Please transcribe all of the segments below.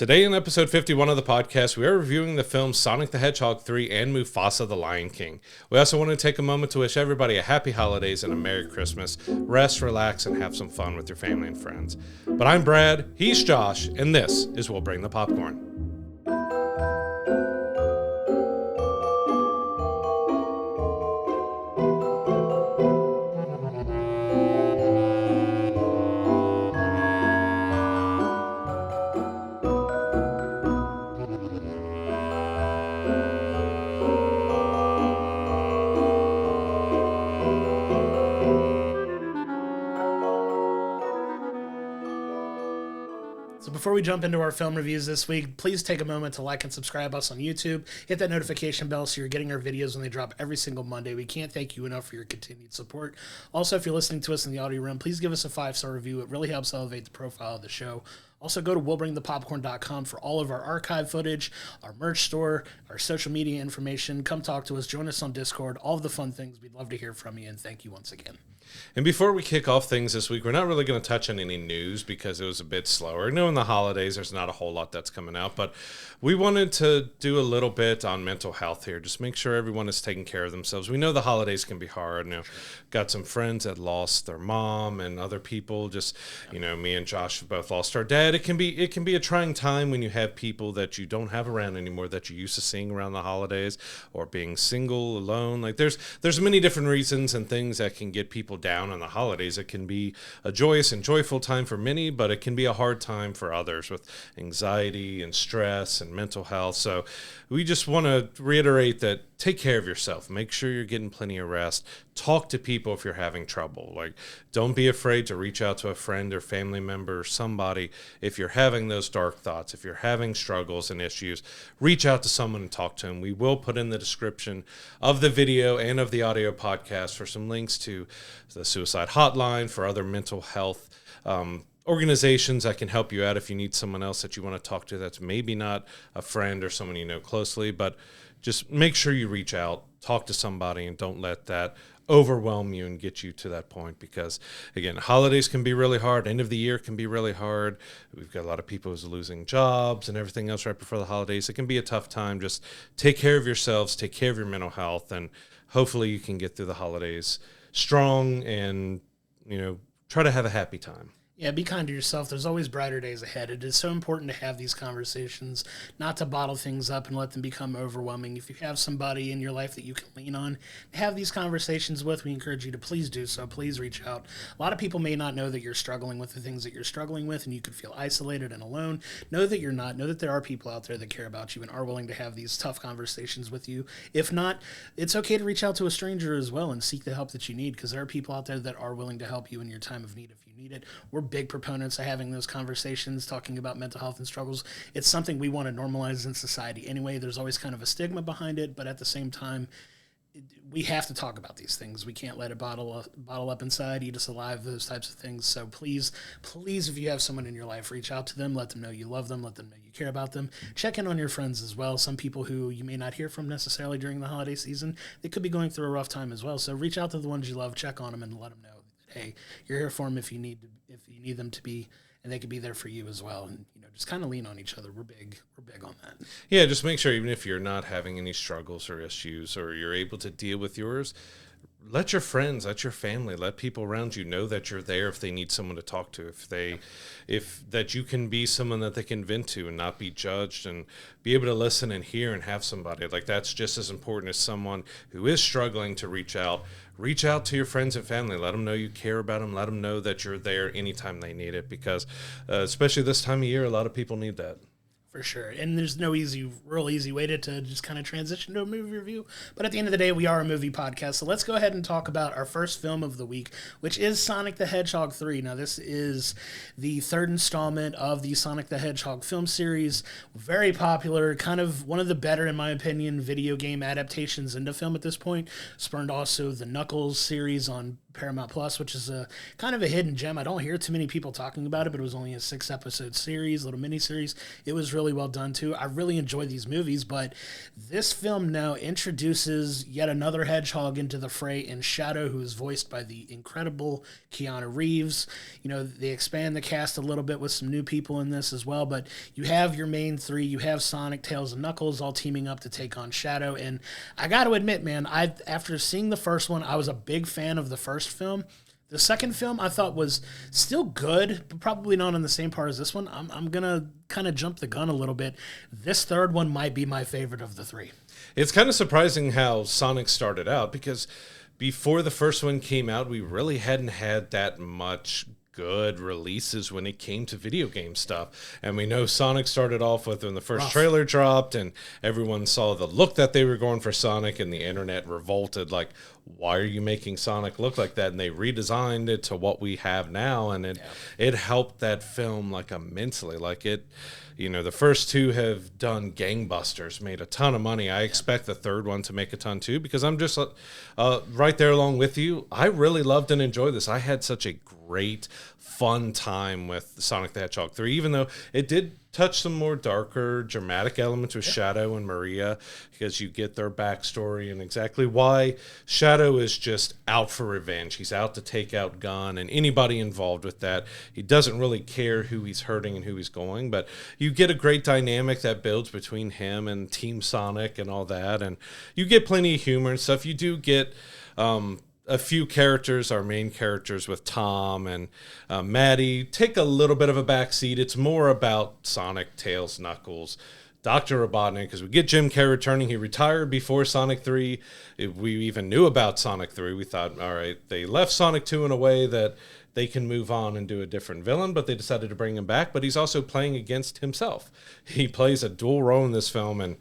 Today in episode 51 of the podcast, we are reviewing the films Sonic the Hedgehog 3 and Mufasa the Lion King. We also want to take a moment to wish everybody a happy holidays and a Merry Christmas. Rest, relax, and have some fun with your family and friends. But I'm Brad, he's Josh, and this is We'll Bring the Popcorn. Before we jump into our film reviews this week, please take a moment to like and subscribe us on YouTube. Hit that notification bell so you're getting our videos when they drop every single Monday. We can't thank you enough for your continued support. Also, if you're listening to us in the audio room, please give us a 5-star review. It really helps elevate the profile of the show. Also, go to willbringthepopcorn.com for all of our archive footage, our merch store, our social media information. Come talk to us. Join us on Discord. All of the fun things. We'd love to hear from you, and thank you once again. And before we kick off things this week, we're not really going to touch on any news because it was a bit slower. Knowing the holidays, there's not a whole lot that's coming out, but we wanted to do a little bit on mental health here. Just make sure everyone is taking care of themselves. We know the holidays can be hard. You know, got some friends that lost their mom and other people. Just, you know, me and Josh have both lost our dad. It can be a trying time when you have people that you don't have around anymore that you used to seeing around the holidays, or being single, alone. Like there's many different reasons and things that can get people down on the holidays. It can be a joyous and joyful time for many, but it can be a hard time for others with anxiety and stress and mental health. So we just want to reiterate that take care of yourself. Make sure you're getting plenty of rest. Talk to people if you're having trouble. Like, don't be afraid to reach out to a friend or family member or somebody if you're having those dark thoughts. If you're having struggles and issues, reach out to someone and talk to them. We will put in the description of the video and of the audio podcast for some links to the suicide hotline, for other mental health organizations that can help you out if you need someone else that you want to talk to that's maybe not a friend or someone you know closely. But just make sure you reach out, talk to somebody, and don't let that overwhelm you and get you to that point, because again, holidays can be really hard. End of the year can be really hard. We've got a lot of people who's losing jobs and everything else right before the holidays. It can be a tough time. Just take care of yourselves, take care of your mental health, and hopefully you can get through the holidays strong and, you know, try to have a happy time. Yeah, be kind to yourself. There's always brighter days ahead. It is so important to have these conversations, not to bottle things up and let them become overwhelming. If you have somebody in your life that you can lean on, have these conversations with, we encourage you to please do so. Please reach out. A lot of people may not know that you're struggling with the things that you're struggling with, and you could feel isolated and alone. Know that you're not. Know that there are people out there that care about you and are willing to have these tough conversations with you. If not, it's okay to reach out to a stranger as well and seek the help that you need, because there are people out there that are willing to help you in your time of need if you need it. We're big proponents of having those conversations, talking about mental health and struggles. It's something we want to normalize in society anyway. There's always kind of a stigma behind it, but at the same time, we have to talk about these things. We can't let it bottle up inside, eat us alive, those types of things. So please, if you have someone in your life, reach out to them, let them know you love them, let them know you care about them. Check in on your friends as well. Some people who you may not hear from necessarily during the holiday season, they could be going through a rough time as well. So reach out to the ones you love, check on them, and let them know that, hey, you're here for them if you need them to be, and they could be there for you as well. And, you know, just kind of lean on each other. We're big on that. Yeah, just make sure, even if you're not having any struggles or issues, or you're able to deal with yours, let your friends, let your family, let people around you know that you're there if they need someone to talk to, if that you can be someone that they can vent to and not be judged, and be able to listen and hear and have somebody. Like, that's just as important as someone who is struggling to reach out. Reach out to your friends and family. Let them know you care about them. Let them know that you're there anytime they need it, because especially this time of year, a lot of people need that. For sure. And there's no real easy way to just kind of transition to a movie review. But at the end of the day, we are a movie podcast. So let's go ahead and talk about our first film of the week, which is Sonic the Hedgehog 3. Now, this is the third installment of the Sonic the Hedgehog film series. Very popular, kind of one of the better, in my opinion, video game adaptations into film at this point. Spurned also the Knuckles series on Paramount Plus, which is a kind of a hidden gem. I don't hear too many people talking about it, but it was only a 6-episode series, little mini series. It was really well done too. I really enjoy these movies, but this film now introduces yet another hedgehog into the fray in Shadow, who is voiced by the incredible Keanu Reeves. You know, they expand the cast a little bit with some new people in this as well, but you have your main three. You have Sonic, Tails, and Knuckles all teaming up to take on Shadow. And I got to admit, man, after seeing the first one, I was a big fan of the first film. The second film I thought was still good, but probably not on the same par as this one. I'm going to kind of jump the gun a little bit. This third one might be my favorite of the three. It's kind of surprising how Sonic started out, because before the first one came out, we really hadn't had that much good releases when it came to video game stuff. And we know Sonic started off with when the first trailer dropped and everyone saw the look that they were going for Sonic, and the internet revolted, like, why are you making Sonic look like that? And they redesigned it to what we have now, and it helped that film like immensely. Like, it, you know, the first two have done gangbusters, made a ton of money. I expect the third one to make a ton too, because I'm just right there along with you. I really loved and enjoyed this. I had such a great, fun time with Sonic the Hedgehog 3, even though it did touch some more darker, dramatic elements with Shadow and Maria, because you get their backstory and exactly why Shadow is just out for revenge. He's out to take out Gun and anybody involved with that. He doesn't really care who he's hurting and who he's going, but you get a great dynamic that builds between him and Team Sonic and all that, and you get plenty of humor and stuff. You do get a few characters, our main characters with Tom and Maddie, take a little bit of a backseat. It's more about Sonic, Tails, Knuckles, Dr. Robotnik, because we get Jim Carrey returning. He retired before Sonic 3. If we even knew about Sonic 3, we thought, all right, they left Sonic 2 in a way that they can move on and do a different villain, but they decided to bring him back. But he's also playing against himself. He plays a dual role in this film, and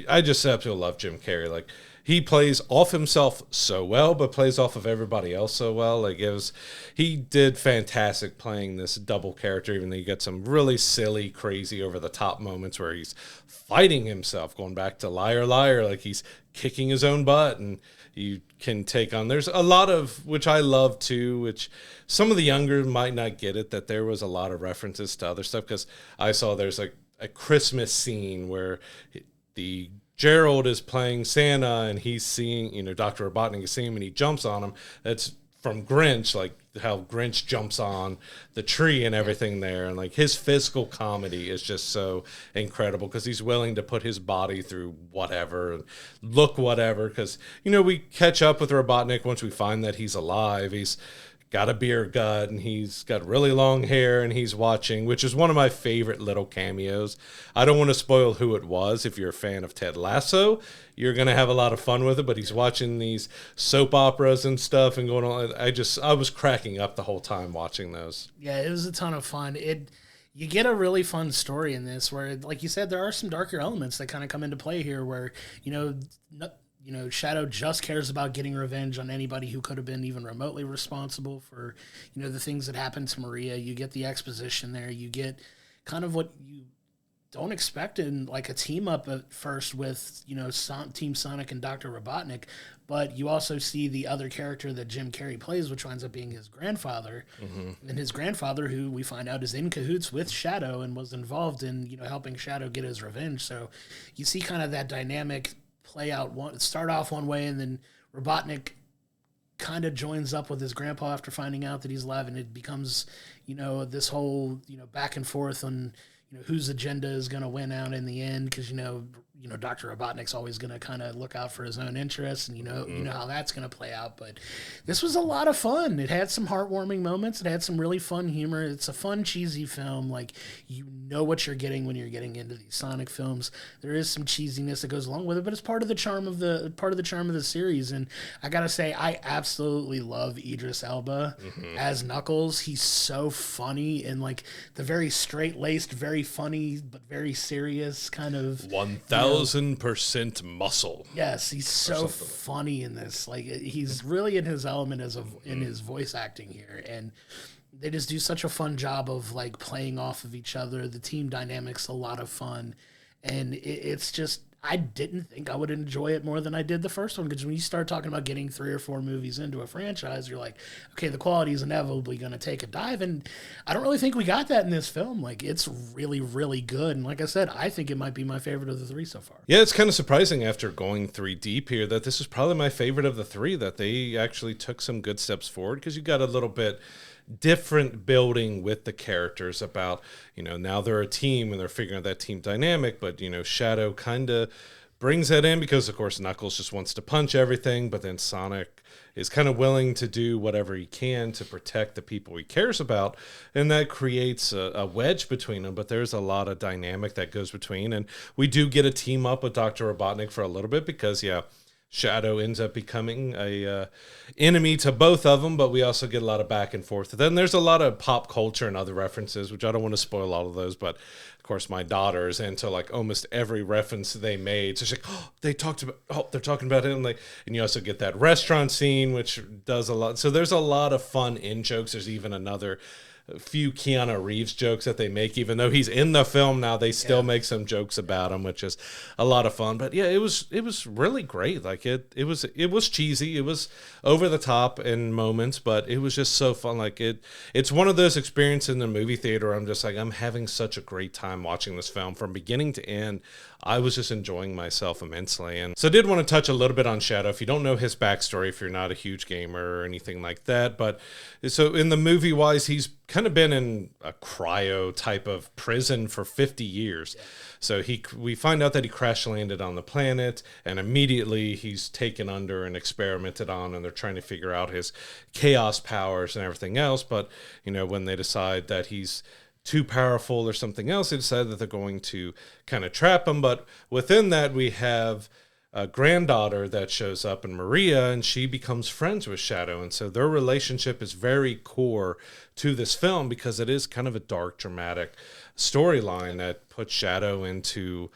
I just absolutely love Jim Carrey. Like, he plays off himself so well, but plays off of everybody else so well. Like, he did fantastic playing this double character, even though you get some really silly, crazy, over-the-top moments where he's fighting himself, going back to Liar Liar, like he's kicking his own butt, and you can take on. There's a lot of, which I love too, which some of the younger might not get it, that there was a lot of references to other stuff, because I saw there's like a Christmas scene where the Gerald is playing Santa, and he's seeing, you know, Dr. Robotnik is seeing him, and he jumps on him. That's from Grinch, like how Grinch jumps on the tree and everything there. And like his physical comedy is just so incredible, because he's willing to put his body through whatever and look whatever. Because, you know, we catch up with Robotnik once we find that he's alive. He's got a beer gut, and he's got really long hair, and he's watching, which is one of my favorite little cameos. I don't want to spoil who it was. If you're a fan of Ted Lasso, you're going to have a lot of fun with it, but he's watching these soap operas and stuff and going on. I was cracking up the whole time watching those. Yeah, it was a ton of fun. You get a really fun story in this where, like you said, there are some darker elements that kind of come into play here where, Shadow just cares about getting revenge on anybody who could have been even remotely responsible for, the things that happened to Maria. You get the exposition there. You get kind of what you don't expect in like a team up at first with, Team Sonic and Dr. Robotnik, but you also see the other character that Jim Carrey plays, which winds up being his grandfather. Mm-hmm. And his grandfather, who we find out is in cahoots with Shadow and was involved in, helping Shadow get his revenge. So you see kind of that dynamic play out, start off one way, and then Robotnik kind of joins up with his grandpa after finding out that he's alive, and it becomes, this whole, back and forth on, whose agenda is going to win out in the end, because, Dr. Robotnik's always going to kind of look out for his own interests, and you know how that's going to play out. But this was a lot of fun. It had some heartwarming moments. It had some really fun humor. It's a fun, cheesy film. Like, you know what you're getting when you're getting into these Sonic films. There is some cheesiness that goes along with it, but it's part of the charm of the series. And I gotta say, I absolutely love Idris Elba as Knuckles. He's so funny, and like the very straight-laced, very funny but very serious kind of 1,000% muscle. Yes, he's so funny in this. Like, he's really in his element in his voice acting here, and they just do such a fun job of like playing off of each other. The team dynamic's a lot of fun, and it's just, I didn't think I would enjoy it more than I did the first one, because when you start talking about getting 3 or 4 movies into a franchise, you're like, okay, the quality is inevitably going to take a dive, and I don't really think we got that in this film. Like, it's really, really good, and like I said, I think it might be my favorite of the three so far. Yeah, it's kind of surprising after going three deep here that this is probably my favorite of the three, that they actually took some good steps forward, because you got a little bit different building with the characters about, now they're a team and they're figuring out that team dynamic, but, Shadow kind of brings that in because, of course, Knuckles just wants to punch everything, but then Sonic is kind of willing to do whatever he can to protect the people he cares about, and that creates a wedge between them. But there's a lot of dynamic that goes between, and we do get a team up with Dr. Robotnik for a little bit because, Shadow ends up becoming a enemy to both of them, but we also get a lot of back and forth. Then there's a lot of pop culture and other references, which I don't want to spoil all of those, but of course my daughter is into like almost every reference they made. So she's like, they're talking about it, and you also get that restaurant scene, which does a lot. So there's a lot of fun in jokes. There's even another few Keanu Reeves jokes that they make, even though he's in the film now, they still make some jokes about him, which is a lot of fun. But yeah, it was really great. Like it was cheesy, it was over the top in moments, but it was just so fun. Like it's one of those experiences in the movie theater. I'm just like, I'm having such a great time watching this film from beginning to end. I was just enjoying myself immensely. And so I did want to touch a little bit on Shadow. If you don't know his backstory, if you're not a huge gamer or anything like that, but so in the movie wise, he's kind of been in a cryo type of prison for 50 years. Yeah. So we find out that he crash landed on the planet, and immediately he's taken under and experimented on, and they're trying to figure out his chaos powers and everything else. But, when they decide that he's too powerful or something else, they decide that they're going to kind of trap him. But within that, we have a granddaughter that shows up in Maria, and she becomes friends with Shadow. And so their relationship is very core to this film because it is kind of a dark, dramatic storyline that puts Shadow into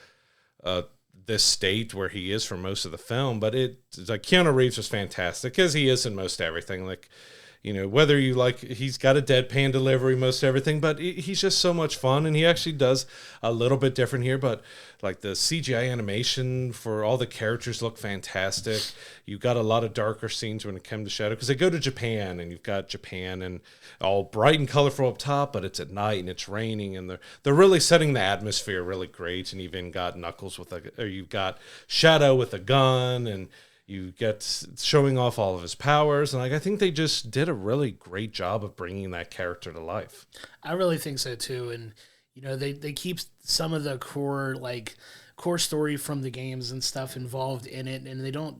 this state where he is for most of the film. But Keanu Reeves was fantastic, as he is in most everything. Like, whether you like, he's got a deadpan delivery, most everything, but he's just so much fun. And he actually does a little bit different here, but like the CGI animation for all the characters look fantastic. You've got a lot of darker scenes when it comes to Shadow, because they go to Japan, and you've got Japan and all bright and colorful up top, but it's at night and it's raining, and they're really setting the atmosphere really great. And even got Knuckles you've got Shadow with a gun, and you get showing off all of his powers. And I think they just did a really great job of bringing that character to life. I really think so too. And, they keep some of the core story from the games and stuff involved in it. And they don't,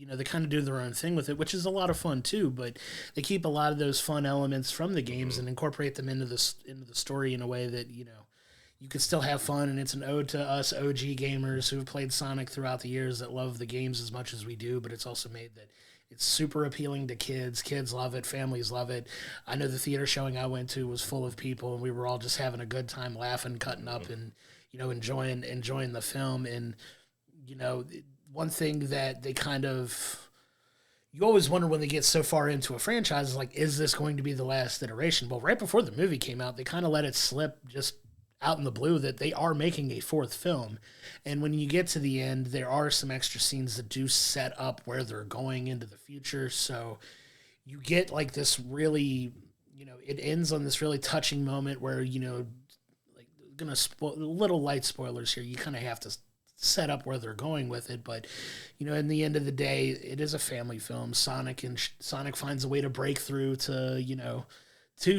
they kind of do their own thing with it, which is a lot of fun too. But they keep a lot of those fun elements from the games and incorporate them into the story in a way that, you could still have fun, and it's an ode to us OG gamers who have played Sonic throughout the years that love the games as much as we do, but it's also made that it's super appealing to kids. Kids love it. Families love it. I know the theater showing I went to was full of people, and we were all just having a good time laughing, cutting up, and, enjoying the film. And, one thing that they kind of... You always wonder when they get so far into a franchise, is like, is this going to be the last iteration? Well, right before the movie came out, they kind of let it slip just out in the blue that they are making a fourth film. And when you get to the end, there are some extra scenes that do set up where they're going into the future. So you get like this really, it ends on this really touching moment where, like, gonna spoil little light spoilers here. You kind of have to set up where they're going with it. But, in the end of the day, it is a family film. Sonic finds a way to break through to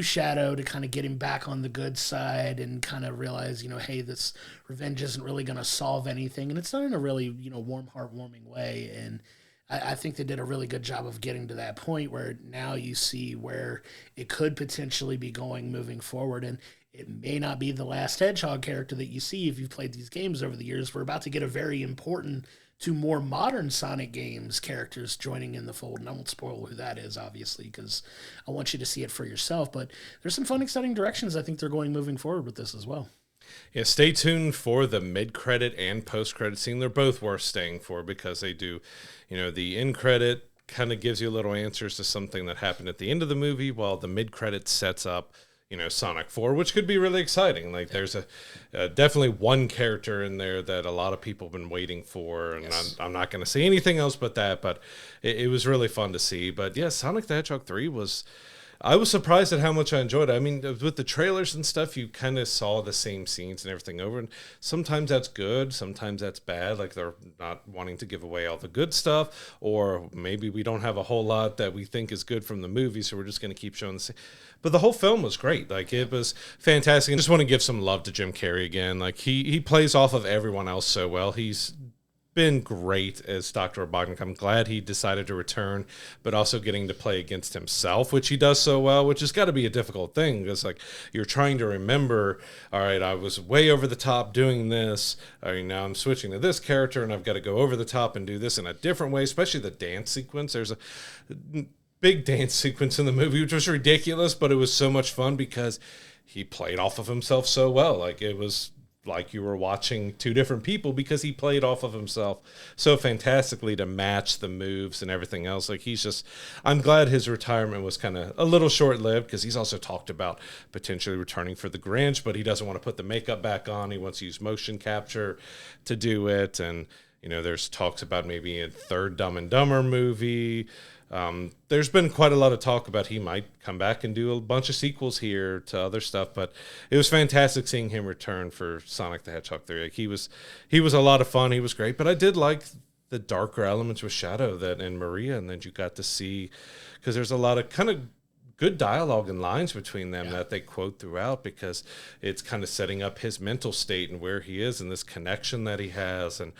Shadow to kind of get him back on the good side and kind of realize, hey, this revenge isn't really going to solve anything. And it's done in a really, warm, heartwarming way. And I think they did a really good job of getting to that point where now you see where it could potentially be going moving forward. And it may not be the last Hedgehog character that you see if you've played these games over the years. We're about to get a very important to more modern Sonic games characters joining in the fold. And I won't spoil who that is, obviously, because I want you to see it for yourself. But there's some fun, exciting directions I think they're going moving forward with this as well. Yeah, stay tuned for the mid-credit and post-credit scene. They're both worth staying for because they do, the end credit kind of gives you little answers to something that happened at the end of the movie, while the mid-credit sets up Sonic 4, which could be really exciting. Like there's definitely one character in there that a lot of people have been waiting for, and Yes. I'm not going to say anything else but that, but it was really fun to see. But yeah, Sonic the Hedgehog 3 I was surprised at how much I enjoyed it. I mean, with the trailers and stuff, you kind of saw the same scenes and everything over. And sometimes that's good, sometimes that's bad. Like they're not wanting to give away all the good stuff, or maybe we don't have a whole lot that we think is good from the movie, so we're just going to keep showing the same. But the whole film was great. Like it was fantastic. And I just want to give some love to Jim Carrey again. Like he plays off of everyone else so well. He's been great as Dr. Robotnik. I'm glad he decided to return, but also getting to play against himself, which he does so well, which has got to be a difficult thing because like you're trying to remember, all right, I was way over the top doing this. I mean, now I'm switching to this character and I've got to go over the top and do this in a different way, especially the dance sequence. There's a big dance sequence in the movie, which was ridiculous, but it was so much fun because he played off of himself so well. Like it was like you were watching two different people because he played off of himself so fantastically to match the moves and everything else. Like I'm glad his retirement was kind of a little short-lived because he's also talked about potentially returning for the Grinch, but he doesn't want to put the makeup back on. He wants to use motion capture to do it. And, there's talks about maybe a third Dumb and Dumber movie. There's been quite a lot of talk about he might come back and do a bunch of sequels here to other stuff, but it was fantastic seeing him return for Sonic the Hedgehog 3. Like he was a lot of fun. He was great, but I did like the darker elements with Shadow that in Maria, and then you got to see because there's a lot of kind of good dialogue and lines between them that they quote throughout because it's kind of setting up his mental state and where he is and this connection that he has, and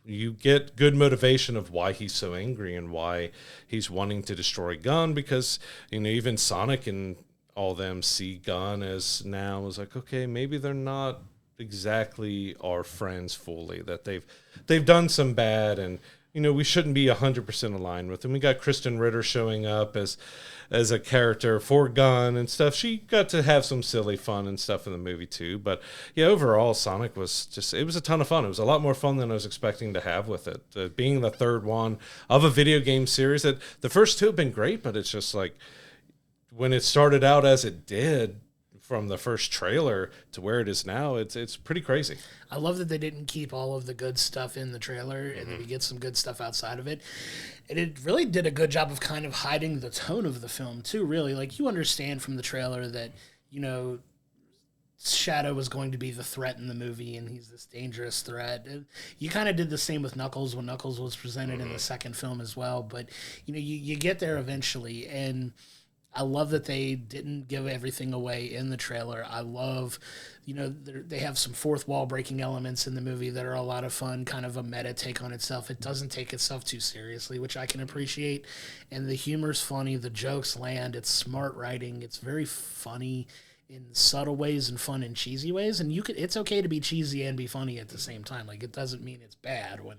you get good motivation of why he's so angry and why he's wanting to destroy Gunn because even Sonic and all them see Gunn as now is like, okay, maybe they're not exactly our friends fully, that they've done some bad, and we shouldn't be 100% aligned with them. We got Kristen Ritter showing up as a character for Gunn and stuff. She got to have some silly fun and stuff in the movie too. But yeah, overall, Sonic was it was a ton of fun. It was a lot more fun than I was expecting to have with it. Being the third one of a video game series, that the first two have been great, but it's just like when it started out as it did, from the first trailer to where it is now, it's pretty crazy. I love that they didn't keep all of the good stuff in the trailer and that we get some good stuff outside of it. And it really did a good job of kind of hiding the tone of the film too, really. Like you understand from the trailer that, Shadow was going to be the threat in the movie and he's this dangerous threat. You kind of did the same with Knuckles when Knuckles was presented in the second film as well. But, you get there eventually, and I love that they didn't give everything away in the trailer. I love, they have some fourth wall breaking elements in the movie that are a lot of fun, kind of a meta take on itself. It doesn't take itself too seriously, which I can appreciate. And the humor's funny. The jokes land. It's smart writing. It's very funny in subtle ways and fun in cheesy ways. And it's okay to be cheesy and be funny at the same time. Like, it doesn't mean it's bad when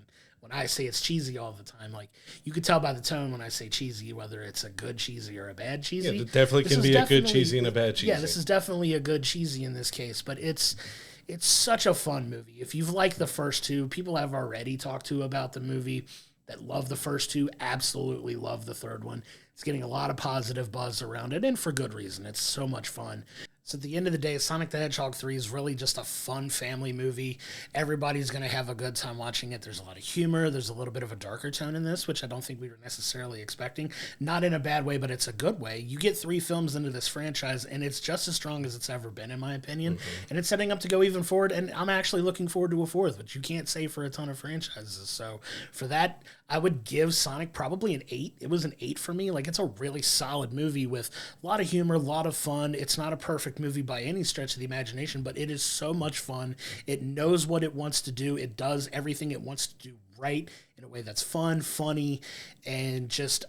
I say it's cheesy all the time. Like, you could tell by the tone when I say cheesy whether it's a good cheesy or a bad cheesy. Yeah, it definitely can be a good cheesy and a bad cheesy. Yeah, this is definitely a good cheesy in this case, but it's such a fun movie. If you've liked the first two, people have already talked to about the movie that love the first two, absolutely love the third one. It's getting a lot of positive buzz around it, and for good reason. It's so much fun. So at the end of the day, Sonic the Hedgehog 3 is really just a fun family movie. Everybody's going to have a good time watching it. There's a lot of humor. There's a little bit of a darker tone in this, which I don't think we were necessarily expecting. Not in a bad way, but it's a good way. You get 3 films into this franchise, and it's just as strong as it's ever been, in my opinion. And it's setting up to go even forward, and I'm actually looking forward to a 4th, which you can't say for a ton of franchises. So for that, I would give Sonic probably an 8. It was an 8 for me. Like, it's a really solid movie with a lot of humor, a lot of fun. It's not a perfect movie by any stretch of the imagination, but it is so much fun. It knows what it wants to do. It does everything it wants to do right in a way that's fun, funny, and just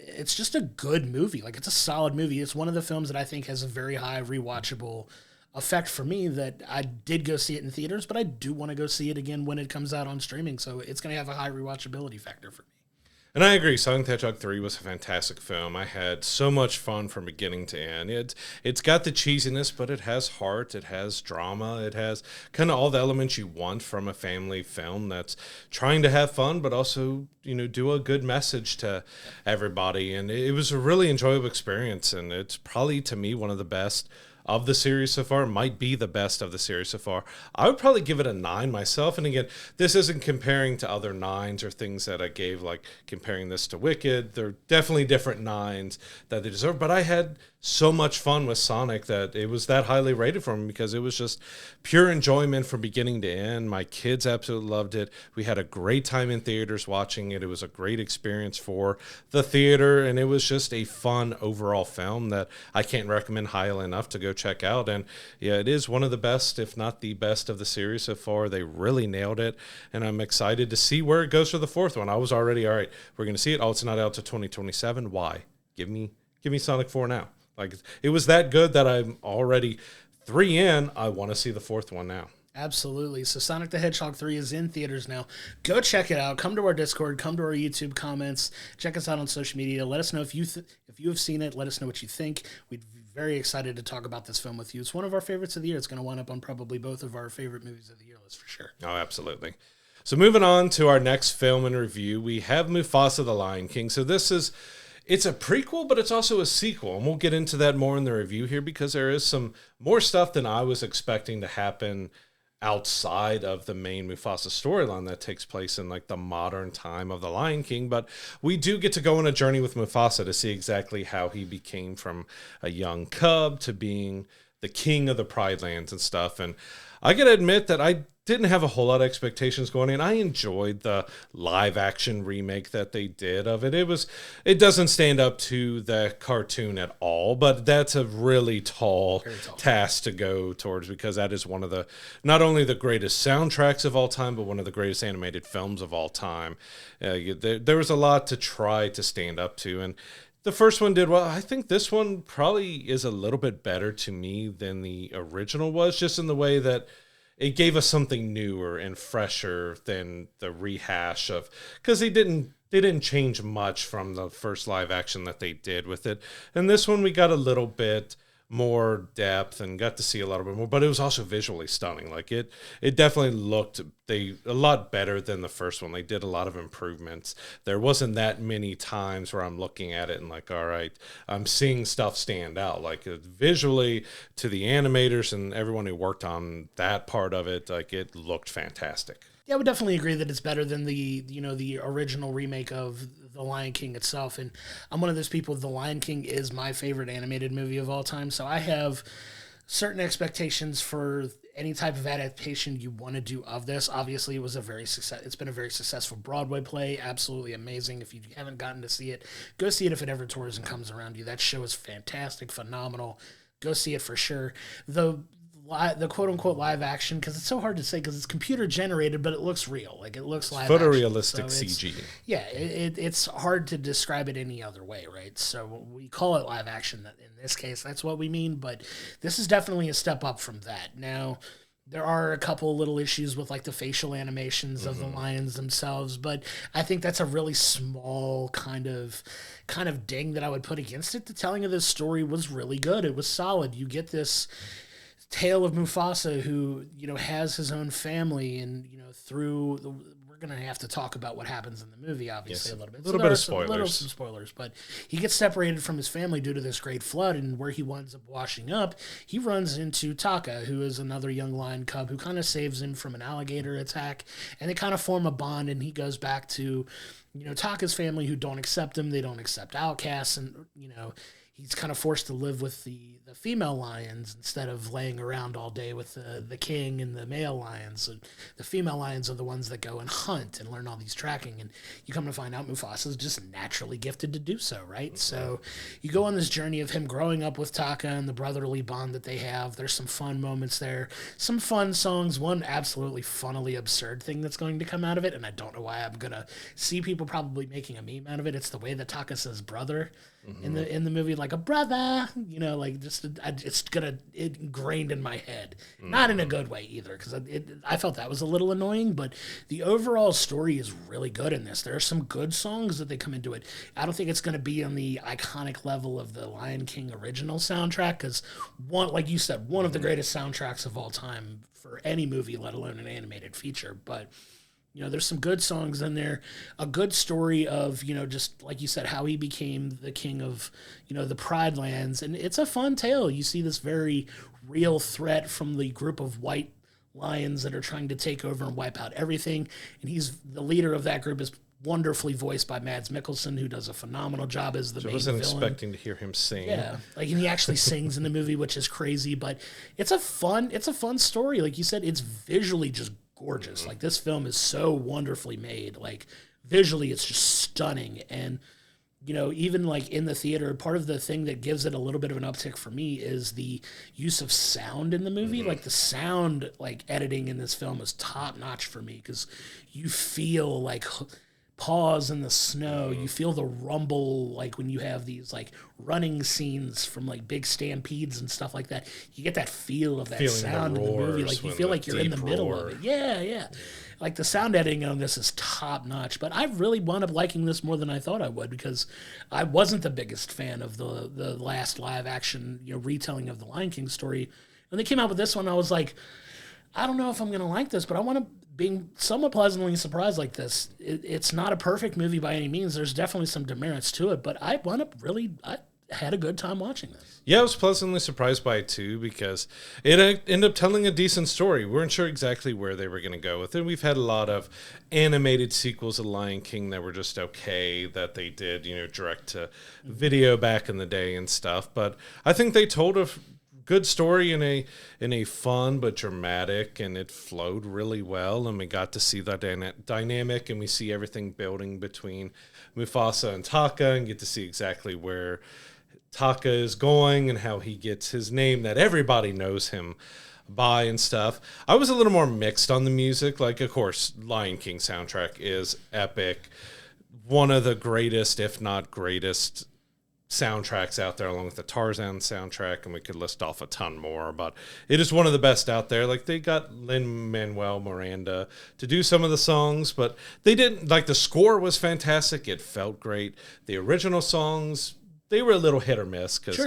it's just a good movie. Like, it's a solid movie. It's one of the films that I think has a very high rewatchable effect for me, that I did go see it in theaters, but I do want to go see it again when it comes out on streaming, so it's going to have a high rewatchability factor for me. And I agree, Sonic the Hedgehog 3 was a fantastic film. I had so much fun from beginning to end. It's got the cheesiness, but it has heart, it has drama, it has kind of all the elements you want from a family film that's trying to have fun, but also, do a good message to everybody. And it was a really enjoyable experience, and it's probably, to me, one of the best of the series so far. It might be the best of the series so far. I would probably give it a 9 myself. And again, this isn't comparing to other 9s or things that I gave, like comparing this to Wicked. They're definitely different 9s that they deserve. But I had so much fun with Sonic that it was that highly rated for me, because it was just pure enjoyment from beginning to end. My kids absolutely loved it. We had a great time in theaters watching it. It was a great experience for the theater, and it was just a fun overall film that I can't recommend highly enough to go check out. And yeah, it is one of the best, if not the best, of the series so far. They really nailed it, and I'm excited to see where it goes for the fourth one. I was already, all right, we're going to see it. Oh, it's not out to 2027. Why? Give me Sonic 4 now. Like, it was that good that I'm already 3 in. I want to see the fourth one now. Absolutely. So Sonic the Hedgehog 3 is in theaters now. Go check it out. Come to our Discord. Come to our YouTube comments. Check us out on social media. Let us know if you have seen it. Let us know what you think. We'd be very excited to talk about this film with you. It's one of our favorites of the year. It's going to wind up on probably both of our favorite movies of the year list for sure. Oh, absolutely. So moving on to our next film and review, we have Mufasa the Lion King. So it's a prequel, but it's also a sequel. And we'll get into that more in the review here, because there is some more stuff than I was expecting to happen outside of the main Mufasa storyline that takes place in like the modern time of the Lion King. But we do get to go on a journey with Mufasa to see exactly how he became from a young cub to being the king of the Pride Lands and stuff. And I gotta admit that I didn't have a whole lot of expectations going in. I enjoyed the live action remake that they did of it. It doesn't stand up to the cartoon at all, but that's a really tall task to go towards, because that is one of the, not only the greatest soundtracks of all time, but one of the greatest animated films of all time. There was a lot to try to stand up to, and the first one did well. I think this one probably is a little bit better to me than the original was, just in the way that it gave us something newer and fresher than the rehash of, because they didn't change much from the first live action that they did with it. And this one we got a little bit more depth and got to see a little bit more, but it was also visually stunning. Like it definitely looked a lot better than the first one. They did a lot of improvements. There wasn't that many times where I'm looking at it and like, all right, I'm seeing stuff stand out. Like visually, to the animators and everyone who worked on that part of it, like it looked fantastic. Yeah, I would definitely agree that it's better than the original remake of The Lion King itself. And I'm one of those people, The Lion King is my favorite animated movie of all time. So I have certain expectations for any type of adaptation you want to do of this. Obviously, it's been a very successful Broadway play. Absolutely amazing. If you haven't gotten to see it, go see it if it ever tours and comes around you. That show is fantastic, phenomenal. Go see it for sure. The quote-unquote live action, because it's so hard to say because it's computer generated, but it looks real. Like it looks live photorealistic action. CG. Yeah, it's hard to describe it any other way, right? So we call it live action in this case. That's what we mean, but this is definitely a step up from that. Now, there are a couple of little issues with like the facial animations of the lions themselves, but I think that's a really small kind of ding that I would put against it. The telling of this story was really good. It was solid. You get this tale of Mufasa who, has his own family, and, we're going to have to talk about what happens in the movie, obviously, yes. a little bit. A little bit of spoilers. Some spoilers, but he gets separated from his family due to this great flood, and where he winds up washing up, he runs into Taka, who is another young lion cub who kind of saves him from an alligator attack, and they kind of form a bond, and he goes back to, Taka's family, who don't accept him. They don't accept outcasts, and, he's kind of forced to live with the female lions instead of laying around all day with the king and the male lions. And the female lions are the ones that go and hunt and learn all these tracking. And you come to find out Mufasa is just naturally gifted to do so, right? Mm-hmm. So you go on this journey of him growing up with Taka and the brotherly bond that they have. There's some fun moments there, some fun songs, one absolutely funnily absurd thing that's going to come out of it. And I don't know why I'm going to see people probably making a meme out of it. It's the way that Taka says brother in the movie, like a brother, like just it's ingrained in my head, not in a good way either, because I felt that was a little annoying. But the overall story is really good in this. There are some good songs that they come into it. I don't think it's going to be on the iconic level of the Lion King original soundtrack, because like you said, one of the greatest soundtracks of all time for any movie, let alone an animated feature. But There's some good songs in there, a good story of, just like you said, how he became the king of, the Pride Lands. And it's a fun tale. You see this very real threat from the group of white lions that are trying to take over and wipe out everything. And he's the leader of that group is wonderfully voiced by Mads Mikkelsen, who does a phenomenal job as the main wasn't villain. expecting to hear him sing. Yeah, and he actually sings in the movie, which is crazy. But it's a fun story. Like you said, it's visually just gorgeous. Like this film is so wonderfully made. Like visually, it's just stunning. And even like in the theater, part of the thing that gives it a little bit of an uptick for me is the use of sound in the movie. Like the sound, like editing in this film is top notch for me because you feel like paws in the snow. You feel the rumble, like when you have these like running scenes from like big stampedes and stuff like that. You get that feel of that Feeling sound in the movie. Like you feel like you're in the middle of it. Yeah. Like the sound editing on this is top notch. But I really wound up liking this more than I thought I would because I wasn't the biggest fan of the last live action retelling of the Lion King story. When they came out with this one, I was like, I don't know if I'm gonna like this, but I want to being somewhat pleasantly surprised like this. It's not a perfect movie by any means. There's definitely some demerits to it, but I had a good time watching this. Yeah, I was pleasantly surprised by it too because it ended up telling a decent story. We weren't sure exactly where they were going to go with it. We've had a lot of animated sequels of Lion King that were just okay that they did, direct to video back in the day and stuff. But I think they told a good story in a fun but dramatic, and it flowed really well, and we got to see that dynamic, and we see everything building between Mufasa and Taka, and get to see exactly where Taka is going and how he gets his name that everybody knows him by and stuff. I was a little more mixed on the music. Like, of course, Lion King soundtrack is epic, one of the greatest, if not greatest, soundtracks out there, along with the Tarzan soundtrack, and we could list off a ton more, but it is one of the best out there. Like, they got Lin-Manuel Miranda to do some of the songs, but they didn't, like, the score was fantastic. It felt great. The original songs, they were a little hit or miss because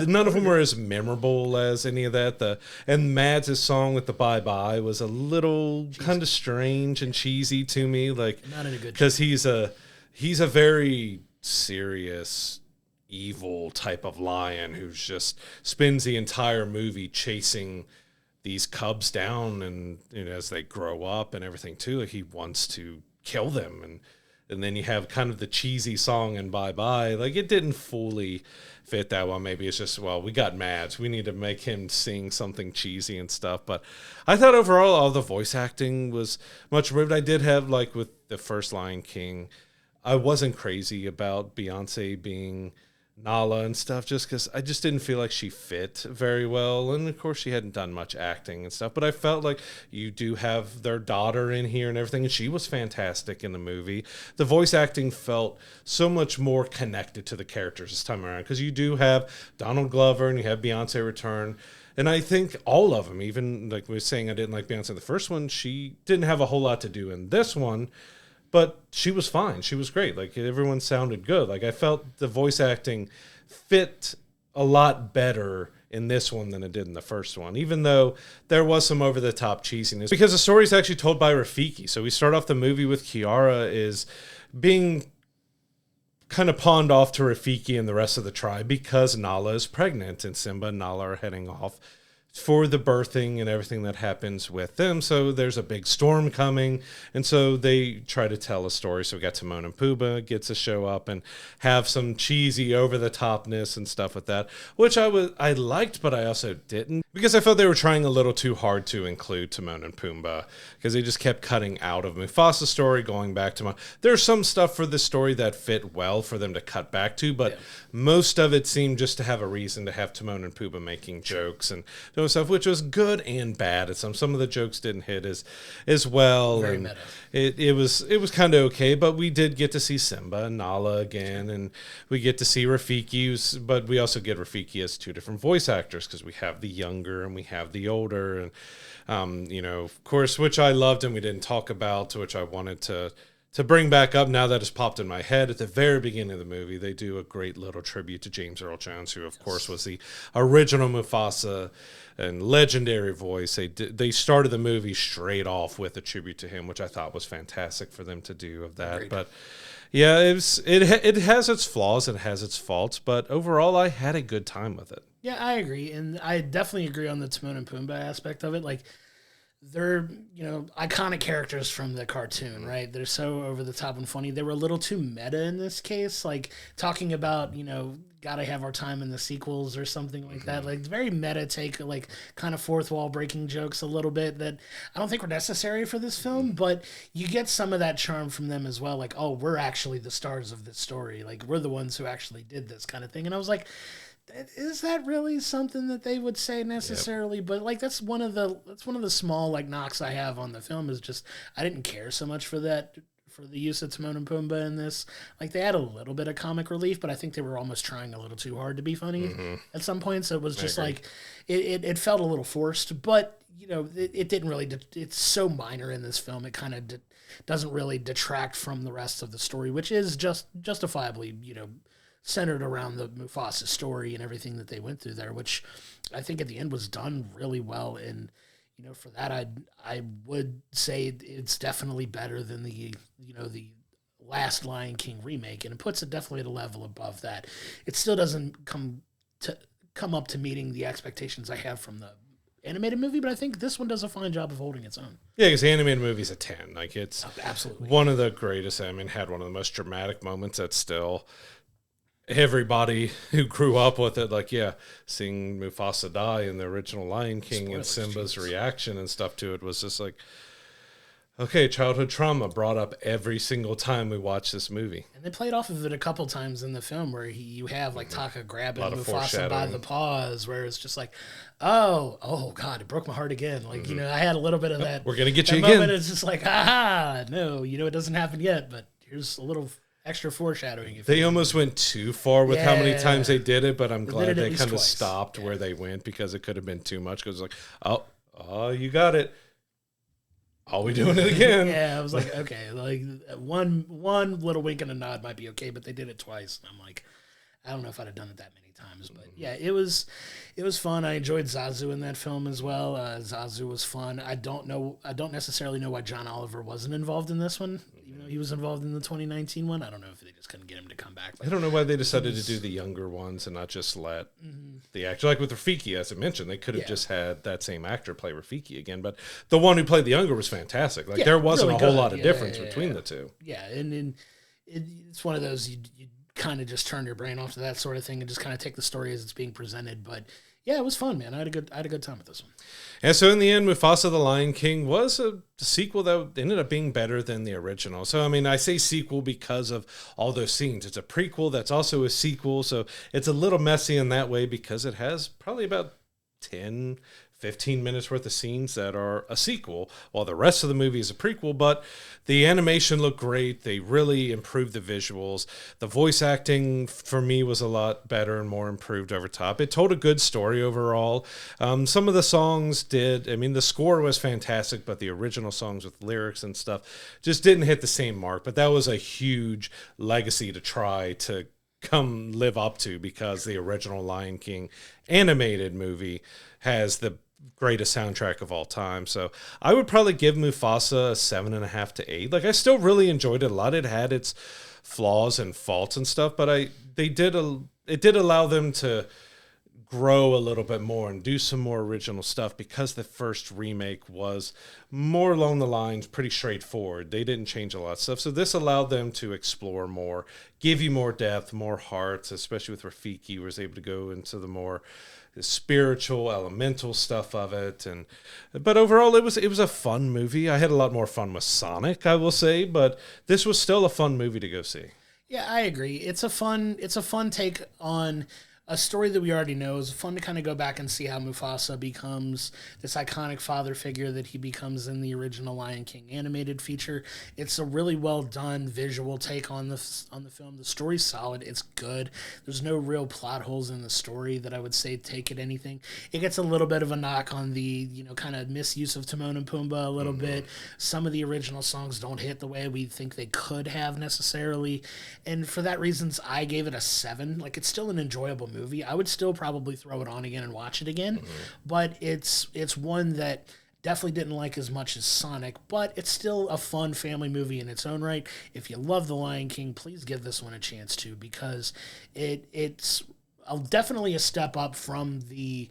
none of them were as memorable as any of that. And Mads' song with the Bye Bye was a little kind of strange and cheesy to me, like, not in a good, because he's a very serious, evil type of lion who's just spends the entire movie chasing these cubs down, and as they grow up and everything too, like, he wants to kill them, and then you have kind of the cheesy song and Bye Bye. Like, it didn't fully fit that well. Maybe it's just, well, we got Mads, we need to make him sing something cheesy and stuff. But I thought overall all the voice acting was much improved. I did have, like with the first Lion King, I wasn't crazy about Beyonce being Nala and stuff, just because I just didn't feel like she fit very well. And of course she hadn't done much acting and stuff, but I felt like you do have their daughter in here and everything, and she was fantastic in the movie. The voice acting felt so much more connected to the characters this time around, because you do have Donald Glover and you have Beyonce return. And I think all of them, even like we were saying, I didn't like Beyonce in the first one, she didn't have a whole lot to do in this one. But she was fine. She was great. Like, everyone sounded good. Like, I felt the voice acting fit a lot better in this one than it did in the first one, even though there was some over-the-top cheesiness. Because the story is actually told by Rafiki. So we start off the movie with Kiara is being kind of pawned off to Rafiki and the rest of the tribe because Nala is pregnant, and Simba and Nala are heading off for the birthing and everything that happens with them. So there's a big storm coming, and so they try to tell a story. So we got Timon and Pumbaa gets to show up and have some cheesy over-the-topness and stuff with that, which I liked, but I also didn't, because I felt they were trying a little too hard to include Timon and Pumbaa, because they just kept cutting out of Mufasa's story, going back to there's some stuff for this story that fit well for them to cut back to, but most of it seemed just to have a reason to have Timon and Pumbaa making jokes and doing stuff, which was good and bad. Some of the jokes didn't hit as well. Very and meta. It was kind of okay, but we did get to see Simba and Nala again, and we get to see Rafiki, but we also get Rafiki as two different voice actors, because we have the younger and we have the older, and of course, which I loved and we didn't talk about, which I wanted to to bring back up, now that it's popped in my head, at the very beginning of the movie, they do a great little tribute to James Earl Jones, who, of course, was the original Mufasa and legendary voice. They started the movie straight off with a tribute to him, which I thought was fantastic for them to do of that. Agreed. But yeah, it has its flaws, it has its faults, but overall, I had a good time with it. Yeah, I agree, and I definitely agree on the Timon and Pumbaa aspect of it. Like, they're, iconic characters from the cartoon, right? They're so over the top and funny. They were a little too meta in this case, like talking about, gotta have our time in the sequels or something like that. Like, very meta take, like kind of fourth wall breaking jokes a little bit that I don't think were necessary for this film, but you get some of that charm from them as well. Like, oh, we're actually the stars of this story. Like, we're the ones who actually did this kind of thing. And I was like, is that really something that they would say necessarily? Yep. But like, that's one of the small like knocks I have on the film, is just I didn't care so much for the use of Timon and Pumbaa in this. Like, they had a little bit of comic relief, but I think they were almost trying a little too hard to be funny at some points. So it was just like it felt a little forced, but it didn't really. It's so minor in this film. It kind of doesn't really detract from the rest of the story, which is just justifiably centered around the Mufasa story and everything that they went through there, which I think at the end was done really well. And, for that, I would say it's definitely better than the last Lion King remake, and it puts it definitely at a level above that. It still doesn't come up to meeting the expectations I have from the animated movie, but I think this one does a fine job of holding its own. Yeah, because the animated movie's a 10. Like, it's absolutely one of the greatest. I mean, had one of the most dramatic moments that still... everybody who grew up with it, like, seeing Mufasa die in the original Lion King and Simba's reaction and stuff to it was just like, okay, childhood trauma brought up every single time we watch this movie. And they played off of it a couple times in the film where you have like Taka grabbing Mufasa by the paws, where it's just like, oh God, it broke my heart again. Like, I had a little bit of that. We're going to get you moment. again. It's just like, no, it doesn't happen yet, but here's a little extra foreshadowing. They almost went too far with how many times they did it, but I'm glad they kind of stopped where they went, because it could have been too much. Because like, oh, you got it. Are we doing it again? I was like, okay, like one little wink and a nod might be okay, but they did it twice. And I'm like, I don't know if I'd have done it that many times, but it was fun. I enjoyed Zazu in that film as well. Zazu was fun. I don't necessarily know why John Oliver wasn't involved in this one, even though he was involved in the 2019 one. I don't know if they just couldn't get him to come back. I don't know why they decided to do the younger ones and not just let the actor, like with Rafiki, as I mentioned, they could have just had that same actor play Rafiki again. But the one who played the younger was fantastic. Like, there wasn't really a whole lot of difference between the two. Yeah, and it's one of those you kind of just turn your brain off to that sort of thing and just kind of take the story as it's being presented. But yeah, it was fun, man. I had a good time with this one. And so in the end, Mufasa the Lion King was a sequel that ended up being better than the original. So, I mean, I say sequel because of all those scenes. It's a prequel that's also a sequel. So it's a little messy in that way, because it has probably about 10, 15 minutes worth of scenes that are a sequel, while the rest of the movie is a prequel. But the animation looked great. They really improved the visuals. The voice acting for me was a lot better and more improved over top. It told a good story overall. Some of the songs did. I mean, the score was fantastic, but the original songs with lyrics and stuff just didn't hit the same mark. But that was a huge legacy to try to come live up to, because the original Lion King animated movie has the greatest soundtrack of all time. So I would probably give Mufasa a 7.5 to 8. Like, I still really enjoyed it a lot. It had its flaws and faults and stuff, but it did allow them to grow a little bit more and do some more original stuff, because the first remake was more along the lines pretty straightforward. They didn't change a lot of stuff. So this allowed them to explore more, give you more depth, more heart, especially with Rafiki, was able to go into the more spiritual, elemental stuff of it. But overall, it was a fun movie. I had a lot more fun with Sonic, I will say, but this was still a fun movie to go see. Yeah, I agree. It's a fun take on a story that we already know. It's fun to kind of go back and see how Mufasa becomes this iconic father figure that he becomes in the original Lion King animated feature. It's a really well done visual take on the film. The story's solid. It's good. There's no real plot holes in the story that I would say take it anything. It gets a little bit of a knock on the kind of misuse of Timon and Pumbaa a little bit. Some of the original songs don't hit the way we think they could have necessarily, and for that reasons, I gave it a 7. Like, it's still an enjoyable movie. I would still probably throw it on again and watch it again, but it's one that definitely didn't like as much as Sonic, but it's still a fun family movie in its own right. If you love The Lion King, please give this one a chance too, because it's definitely a step up from the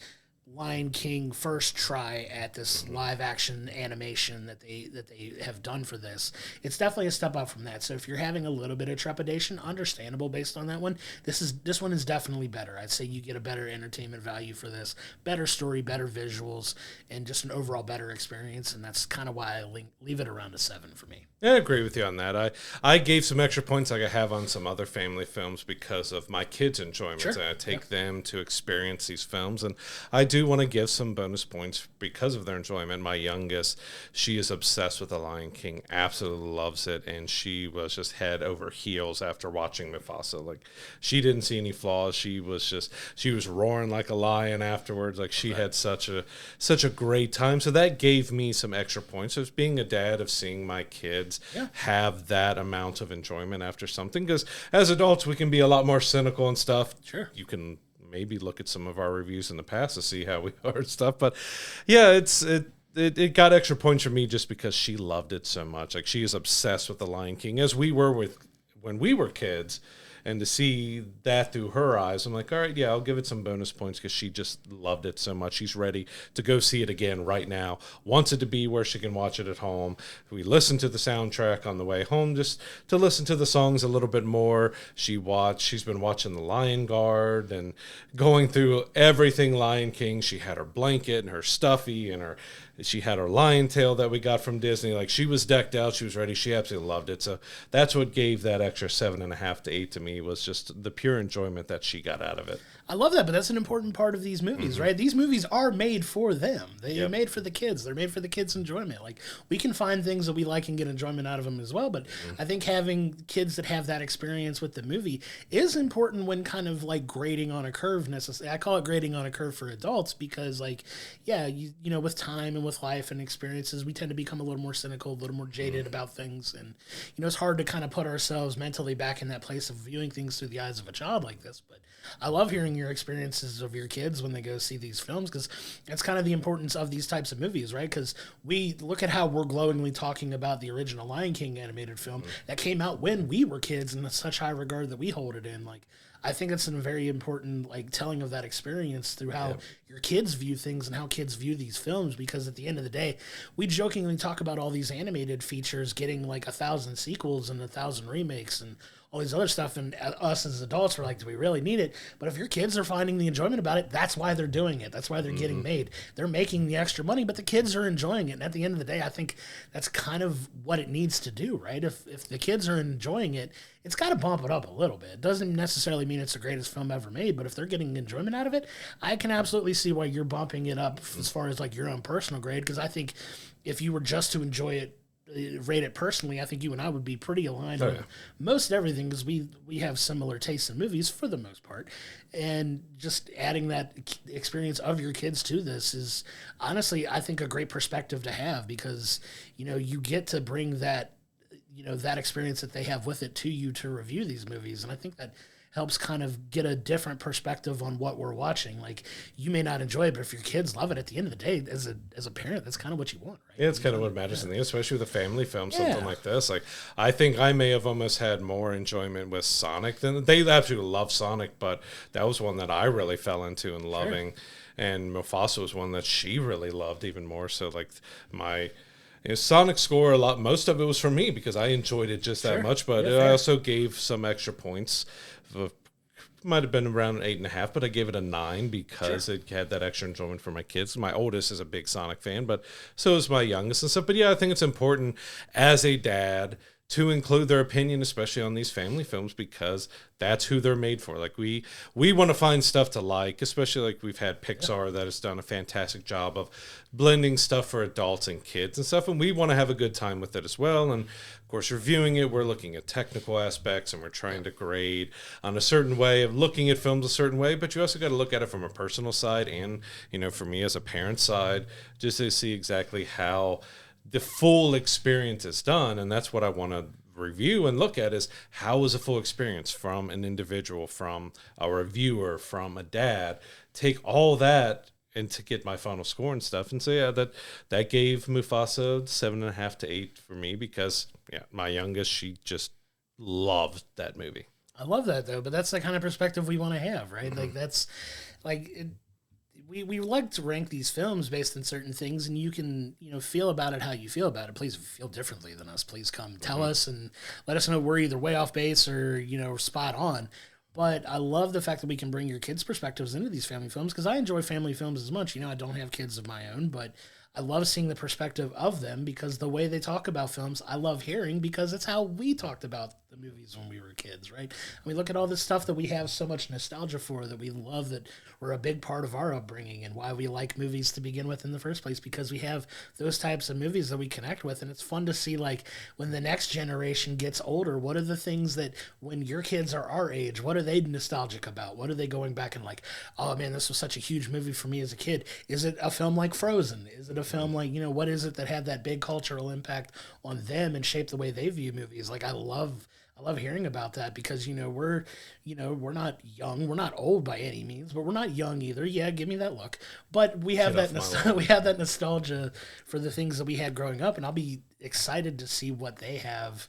Lion King first try at this live action animation that they have done for this. It's definitely a step up from that. So if you're having a little bit of trepidation, understandable based on that one. This one is definitely better. I'd say you get a better entertainment value for this, better story, better visuals, and just an overall better experience. And that's kind of why I leave it around a 7 for me. Yeah, I agree with you on that. I gave some extra points like I have on some other family films because of my kids' enjoyment. Sure. And I take them to experience these films, and I do want to give some bonus points because of their enjoyment. My youngest, she is obsessed with The Lion King, absolutely loves it, and she was just head over heels after watching Mufasa. Like, she didn't see any flaws. She was roaring like a lion afterwards. Like, she had such a great time. So that gave me some extra points as being a dad, of seeing my kids have that amount of enjoyment after something, because as adults we can be a lot more cynical and stuff. Sure. You can maybe look at some of our reviews in the past to see how we are and stuff, but yeah, it got extra points for me just because she loved it so much. Like, she is obsessed with The Lion King, as we were with when we were kids. And to see that through her eyes, I'm like, all right, yeah, I'll give it some bonus points because she just loved it so much. She's ready to go see it again right now. Wants it to be where she can watch it at home. We listened to the soundtrack on the way home just to listen to the songs a little bit more. She's been watching The Lion Guard and going through everything Lion King. She had her blanket and her stuffy and she had her lion tail that we got from Disney. Like, she was decked out. She was ready. She absolutely loved it. So that's what gave that extra 7.5 to 8 to me, was just the pure enjoyment that she got out of it. I love that, but that's an important part of these movies, right? These movies are made for them. They're made for the kids. They're made for the kids' enjoyment. Like, we can find things that we like and get enjoyment out of them as well, but I think having kids that have that experience with the movie is important when kind of like grading on a curve. I call it grading on a curve for adults because, like, yeah, you know, with time and with life and experiences, we tend to become a little more cynical, a little more jaded about things, and you know, it's hard to kind of put ourselves mentally back in that place of viewing things through the eyes of a child like this. But I love hearing your experiences of your kids when they go see these films, because that's kind of the importance of these types of movies, right? Because we look at how we're glowingly talking about the original Lion King animated film that came out when we were kids, and such high regard that we hold it in. Like, I think it's a very important, like, telling of that experience through how your kids view things and how kids view these films, because at the end of the day, we jokingly talk about all these animated features getting like 1,000 sequels and 1,000 remakes and all these other stuff, and us as adults were like, do we really need it? But if your kids are finding the enjoyment about it, that's why they're doing it. That's why they're getting made. They're making the extra money, but the kids are enjoying it. And at the end of the day, I think that's kind of what it needs to do, right? If the kids are enjoying it, it's got to bump it up a little bit. It doesn't necessarily mean it's the greatest film ever made, but if they're getting enjoyment out of it, I can absolutely see why you're bumping it up as far as like your own personal grade, because I think if you were just to enjoy it, rate it personally, I think you and I would be pretty aligned on most everything, because we have similar tastes in movies for the most part, and just adding that experience of your kids to this is honestly, I think, a great perspective to have, because you know, you get to bring that, you know, that experience that they have with it to you to review these movies, and I think that helps kind of get a different perspective on what we're watching. Like, you may not enjoy it, but if your kids love it, at the end of the day, as a parent, that's kind of what you want, right? Yeah, it's kind of what matters in the end, especially with a family film, something like this. Like, I think I may have almost had more enjoyment with Sonic than they absolutely love Sonic, but that was one that I really fell into and loving, and Mufasa was one that she really loved even more. So, like, my Sonic score, most of it was for me because I enjoyed it just that much, but I also gave some extra points. Might have been around an 8.5, but I gave it a 9 because it had that extra enjoyment for my kids. My oldest is a big Sonic fan, but so is my youngest and stuff. But yeah, I think it's important as a dad to include their opinion, especially on these family films, because that's who they're made for. Like we want to find stuff to like, especially like we've had Pixar that has done a fantastic job of blending stuff for adults and kids and stuff, and we want to have a good time with it as well. And of course, reviewing it, we're looking at technical aspects and we're trying to grade on a certain way of looking at films a certain way, but you also got to look at it from a personal side and, for me as a parent side, just to see exactly how the full experience is done. And that's what I want to review and look at, is how is a full experience from an individual, from a reviewer, from a dad. Take all that and to get my final score and stuff. And so, yeah, that gave Mufasa 7.5 to 8 for me, because my youngest, she just loved that movie. I love that though, but that's the kind of perspective we want to have, right? Mm-hmm. Like that's like we like to rank these films based on certain things, and you can feel about it how you feel about it. Please feel differently than us. Please come tell us and let us know we're either way off base or spot on. But I love the fact that we can bring your kids' perspectives into these family films, because I enjoy family films as much. I don't have kids of my own, but I love seeing the perspective of them, because the way they talk about films, I love hearing, because it's how we talked about the movies when we were kids, right? And we look at all this stuff that we have so much nostalgia for, that we love, that were a big part of our upbringing and why we like movies to begin with in the first place, because we have those types of movies that we connect with. And it's fun to see, like, when the next generation gets older, what are the things that when your kids are our age, what are they nostalgic about? What are they going back and like, oh man, this was such a huge movie for me as a kid? Is it a film like Frozen? Is it a film like, what is it that had that big cultural impact on them and shaped the way they view movies? Like, I love hearing about that, because we're not young, we're not old by any means, but we're not young either. Yeah, give me that look. But we have we have that nostalgia for the things that we had growing up, and I'll be excited to see what they have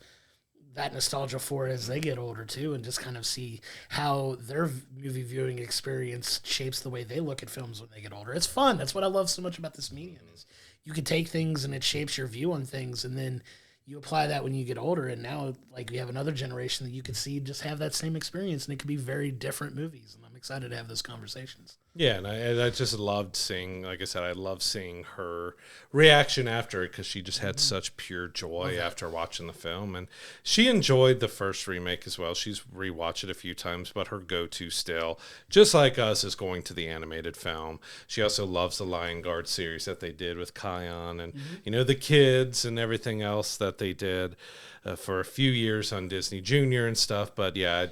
that nostalgia for as they get older too, and just kind of see how their movie viewing experience shapes the way they look at films when they get older. It's fun. That's what I love so much about this medium, is you can take things and it shapes your view on things, and then you apply that when you get older, and now like we have another generation that you could see just have that same experience, and it could be very different movies. And I'm excited to have those conversations. Yeah, and I just loved seeing, like I said, I love seeing her reaction after it, because she just had such pure joy after watching the film. And she enjoyed the first remake as well. She's rewatched it a few times, but her go-to still, just like us, is going to the animated film. She also loves the Lion Guard series that they did with Kion and, the kids and everything else that they did for a few years on Disney Junior and stuff. But yeah,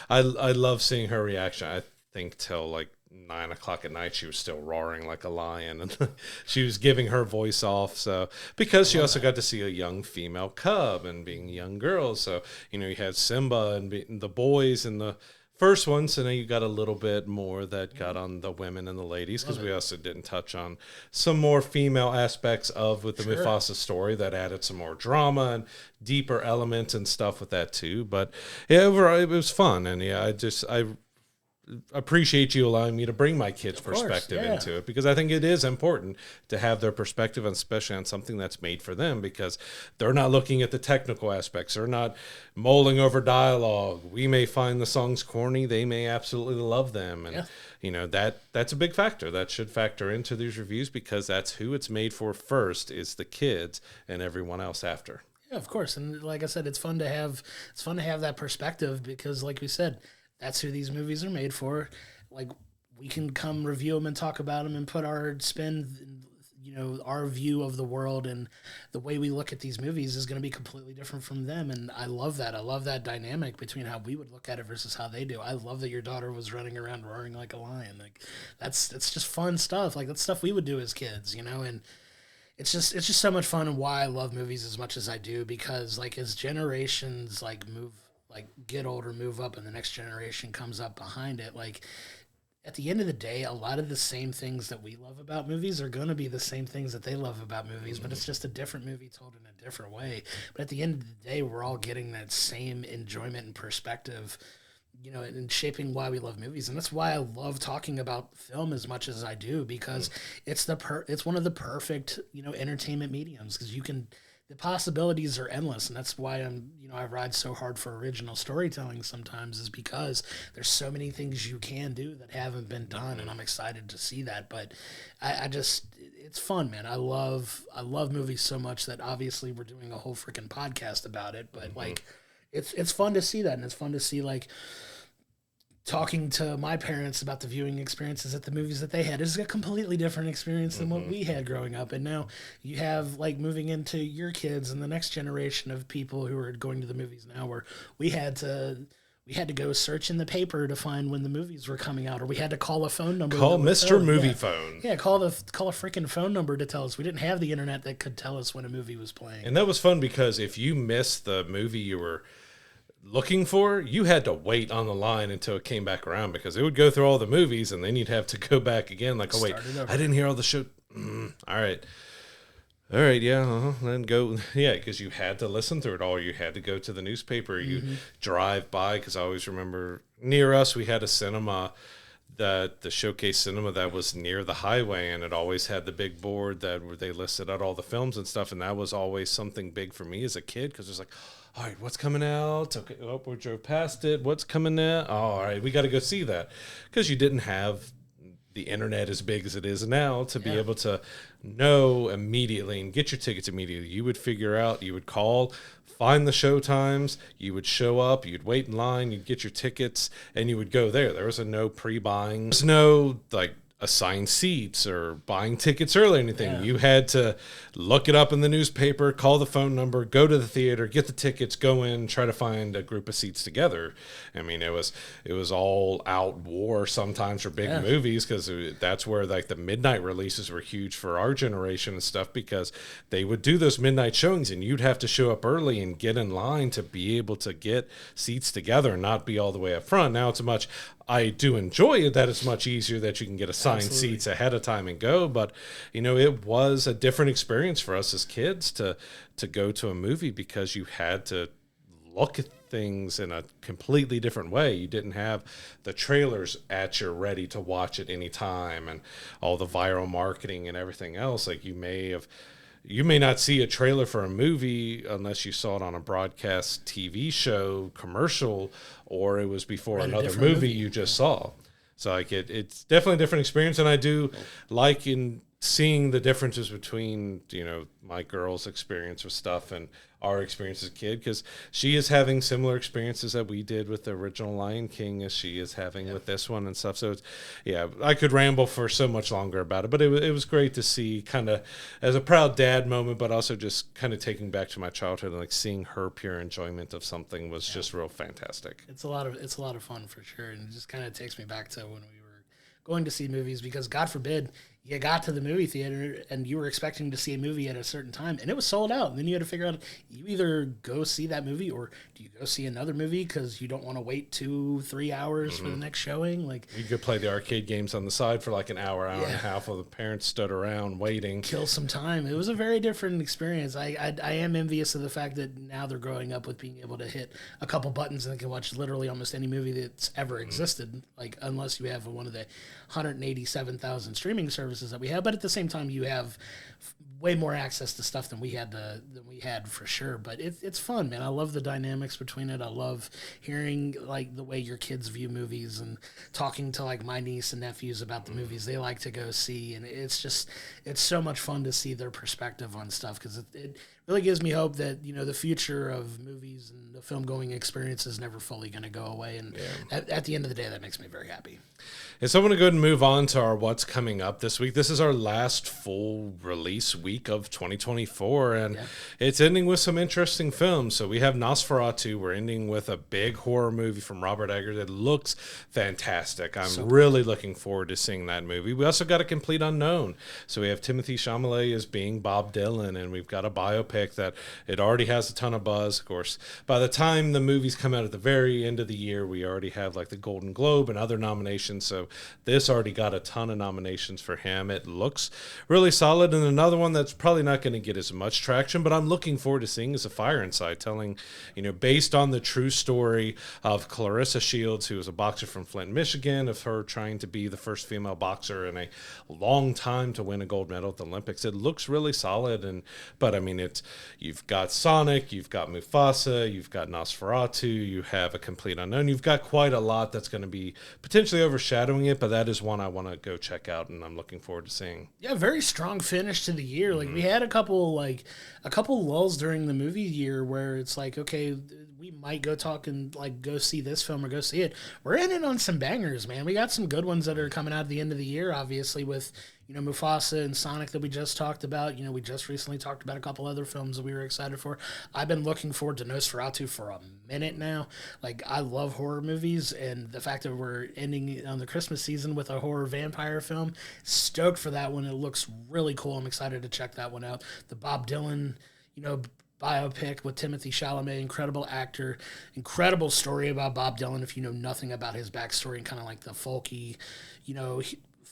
I love seeing her reaction. I think till like 9 o'clock at night she was still roaring like a lion, and she was giving her voice off. So because she also got to see a young female cub and being young girls, so you had Simba and the boys in the first one, so now you got a little bit more that got on the women and the ladies, because we also didn't touch on some more female aspects with the Mufasa story that added some more drama and deeper elements and stuff with that too. But yeah, overall it was fun, and I appreciate you allowing me to bring my kids' perspective into it, because I think it is important to have their perspective, and especially on something that's made for them, because they're not looking at the technical aspects. They're not mulling over dialogue. We may find the songs corny. They may absolutely love them. And, that's a big factor. That should factor into these reviews, because that's who it's made for first, is the kids, and everyone else after. Yeah, of course. And like I said, it's fun to have that perspective, because like we said, that's who these movies are made for. Like, we can come review them and talk about them and put our spin, our view of the world, and the way we look at these movies is going to be completely different from them. And I love that. I love that dynamic between how we would look at it versus how they do. I love that your daughter was running around roaring like a lion. Like, that's just fun stuff. Like, that's stuff we would do as kids, and it's just so much fun, and why I love movies as much as I do, because like as generations get older, move up, and the next generation comes up behind it, like at the end of the day, a lot of the same things that we love about movies are going to be the same things that they love about movies, but it's just a different movie told in a different way. But at the end of the day, we're all getting that same enjoyment and perspective, and shaping why we love movies. And that's why I love talking about film as much as I do, because it's one of the perfect, entertainment mediums, because the possibilities are endless, and that's why I ride so hard for original storytelling sometimes, is because there's so many things you can do that haven't been done, and I'm excited to see that. But I just, it's fun, man. I love movies so much that obviously we're doing a whole freaking podcast about it, but like, it's fun to see that, and it's fun to see, like, talking to my parents about the viewing experiences at the movies that they had. It's a completely different experience than what we had growing up. And now you have, like, moving into your kids and the next generation of people who are going to the movies now, where we had to go search in the paper to find when the movies were coming out, or we had to call a phone number. Call Mr. Movie Phone. Yeah, call a freaking phone number to tell us. We didn't have the internet that could tell us when a movie was playing. And that was fun because if you missed the movie you were looking for, you had to wait on the line until it came back around, because it would go through all the movies and then you'd have to go back again, like, oh wait, I didn't hear all the show. All right, yeah, then go. Yeah, because you had to listen through it all. You had to go to the newspaper. You drive by, because I always remember near us we had a cinema, the Showcase Cinema, that was near the highway, and it always had the big board that where they listed out all the films and stuff, and that was always something big for me as a kid, because it was like, all right, what's coming out? Okay, oh, we drove past it. What's coming out? Oh, all right, we got to go see that, because you didn't have the internet as big as it is now to be able to know immediately and get your tickets immediately. You would figure out, you would call, find the show times, you would show up, you'd wait in line, you'd get your tickets, and you would go there. There was no pre-buying. There was no, like, assigned seats or buying tickets early or anything. Yeah. You had to look it up in the newspaper, call the phone number, go to the theater, get the tickets, go in, try to find a group of seats together. I mean, it was all out war sometimes for big movies, because that's where, like, the midnight releases were huge for our generation and stuff, because they would do those midnight showings and you'd have to show up early and get in line to be able to get seats together and not be all the way up front. Now I do enjoy it that it's much easier that you can get assigned seats ahead of time and go, but it was a different experience for us as kids to go to a movie, because you had to look at things in a completely different way. You didn't have the trailers at your ready to watch at any time, and all the viral marketing and everything else. Like, you may not see a trailer for a movie unless you saw it on a broadcast TV show commercial, or it was before another movie you just saw. So, like, it's definitely a different experience, and I do like in seeing the differences between, my girl's experience with stuff and our experience as a kid, because she is having similar experiences that we did with the original Lion King as she is having with this one and stuff. So it's, I could ramble for so much longer about it, but it was great to see, kind of as a proud dad moment, but also just kind of taking back to my childhood and, like, seeing her pure enjoyment of something was just real fantastic. It's a lot of fun for sure, and it just kind of takes me back to when we were going to see movies, because God forbid you got to the movie theater and you were expecting to see a movie at a certain time and it was sold out. And then you had to figure out, you either go see that movie or do you go see another movie because you don't want to wait 2-3 hours for the next showing. Like, you could play the arcade games on the side for like an hour and a half while the parents stood around waiting. Kill some time. It was a very different experience. I am envious of the fact that now they're growing up with being able to hit a couple buttons and they can watch literally almost any movie that's ever existed. Like, unless you have one of the 187,000 streaming services that we have, but at the same time you have way more access to stuff than we had for sure. But it's fun, man. I love the dynamics between it. I love hearing, like, the way your kids view movies and talking to, like, my niece and nephews about the movies they like to go see, and it's so much fun to see their perspective on stuff, because it really gives me hope that, you know, the future of movies and the film going experience is never fully going to go away, and at the end of the day that makes me very happy. And so I want to go ahead and move on to our what's coming up this week. This is our last full release week of 2024, and it's ending with some interesting films. So we have Nosferatu. We're ending with a big horror movie from Robert Eggers that looks fantastic. I'm really looking forward to seeing that movie. We also got a complete unknown. So we have Timothée Chalamet as being Bob Dylan, and we've got a biopic that it already has a ton of buzz. Of course, by the time the movies come out at the very end of the year, we already have, like, the Golden Globe and other nominations. So this already got a ton of nominations for him. It looks really solid. And another one that's probably not going to get as much traction, but I'm looking forward to seeing, is A Fire Inside, telling, you know, based on the true story of Clarissa Shields, who was a boxer from Flint, Michigan, of her trying to be the first female boxer in a long time to win a gold medal at the Olympics. It looks really solid, but I mean, it's you've got Sonic, you've got Mufasa, you've got Nosferatu, you have A Complete Unknown. You've got quite a lot that's going to be potentially overshadowing it, but that is one I want to go check out, and I'm looking forward to seeing. Yeah, very strong finish to the year. Like we had a couple lulls during the movie year where it's like, okay, we might go talk and like go see this film or go see it. We're in it on some bangers, man. We got some good ones that are coming out at the end of the year, obviously with, Mufasa and Sonic that we just talked about. We just recently talked about a couple other films that we were excited for. I've been looking forward to Nosferatu for a minute now. Like, I love horror movies, and the fact that we're ending on the Christmas season with a horror vampire film, stoked for that one. It looks really cool. I'm excited to check that one out. The Bob Dylan, biopic with Timothy Chalamet, incredible actor, incredible story about Bob Dylan if you know nothing about his backstory and kind of like the folky,